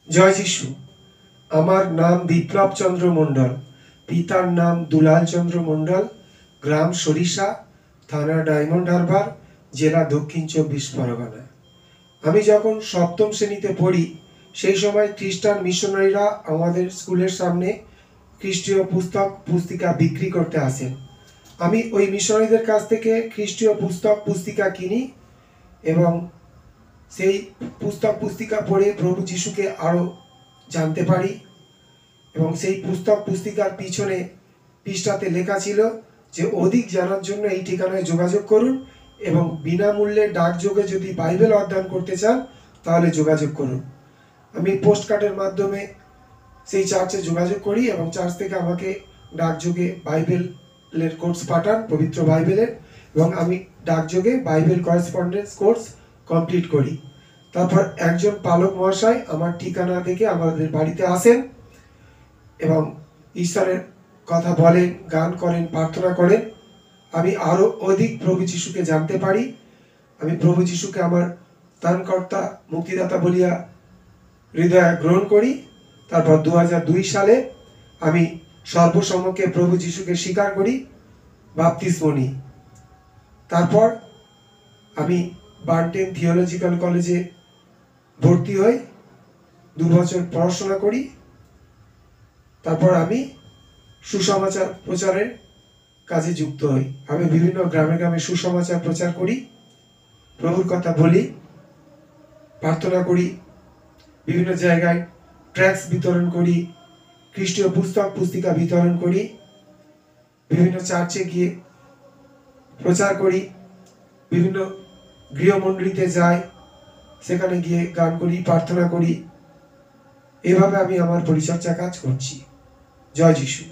জয় যিশু। আমার নাম বিপ্লব চন্দ্র মণ্ডল, পিতার নাম দুলাল চন্দ্র মণ্ডল, গ্রাম সরিষা, থানা ডায়মন্ড হারবার, জেলা দক্ষিণ 24 পরগনা। আমি যখন সপ্তম শ্রেণীতে পড়ি সেই সময় খ্রিস্টান মিশনারিরা আমাদের স্কুলের সামনে খ্রিস্টীয় পুস্তক পুস্তিকা বিক্রি করতে আসেন। আমি ওই মিশনারিদের কাছ থেকে খ্রিস্টীয় পুস্তক পুস্তিকা কিনি এবং সেই পুস্তক পুস্তিকা পড়ে প্রভু যিশুকে আরও জানতে পারি। এবং সেই পুস্তক পুস্তিকার পিছনে পৃষ্ঠাতে লেখা ছিল যে অধিক জানার জন্য এই ঠিকানায় যোগাযোগ করুন এবং বিনামূল্যে ডাকযোগে যদি বাইবেল অধ্যয়ন করতে চান তাহলে যোগাযোগ করুন। আমি পোস্ট কার্ডের মাধ্যমে সেই চার্চে যোগাযোগ করি এবং চার্চ থেকে আমাকে ডাকযোগে বাইবেলের কোর্স পাঠান, পবিত্র বাইবেলের, এবং আমি ডাকযোগে বাইবেল করেসপন্ডেন্স কোর্স কমপ্লিট করি। তারপর একজন পালক মহাশয় আমার ঠিকানা দেখে আমাদের বাড়িতে আসেন এবং ঈশ্বরের কথা বলেন, গান করেন, প্রার্থনা করেন। আমি আরও অধিক প্রভু যিশুকে জানতে পারি। আমি প্রভু যিশুকে আমার ত্রাণকর্তা মুক্তিদাতা বলিয়া হৃদয়ে গ্রহণ করি। তারপর 2002 সালে আমি সর্বসম্মুখে প্রভু যিশুকে স্বীকার করি, বাপ্তিস্ম নিই। তারপর আমি বার্নটেন থিওলজিক্যাল কলেজে ভর্তি হই, 2 বছর পড়াশোনা করি। তারপর আমি সুসমাচার প্রচারের কাজে যুক্ত হই। আমি বিভিন্ন গ্রামে গ্রামে সুসমাচার প্রচার করি, প্রভুর কথা বলি, প্রার্থনা করি, বিভিন্ন জায়গায় ট্র্যাক্টস বিতরণ করি, খ্রিস্টীয় পুস্তক পুস্তিকা বিতরণ করি, বিভিন্ন চার্চে গিয়ে প্রচার করি, বিভিন্ন গৃহমণ্ডলীতে যাই, সেখানে গিয়ে গান করি, প্রার্থনা করি। এভাবে আমি আমার পরিচর্যা কাজ করছি। জয় যিশু।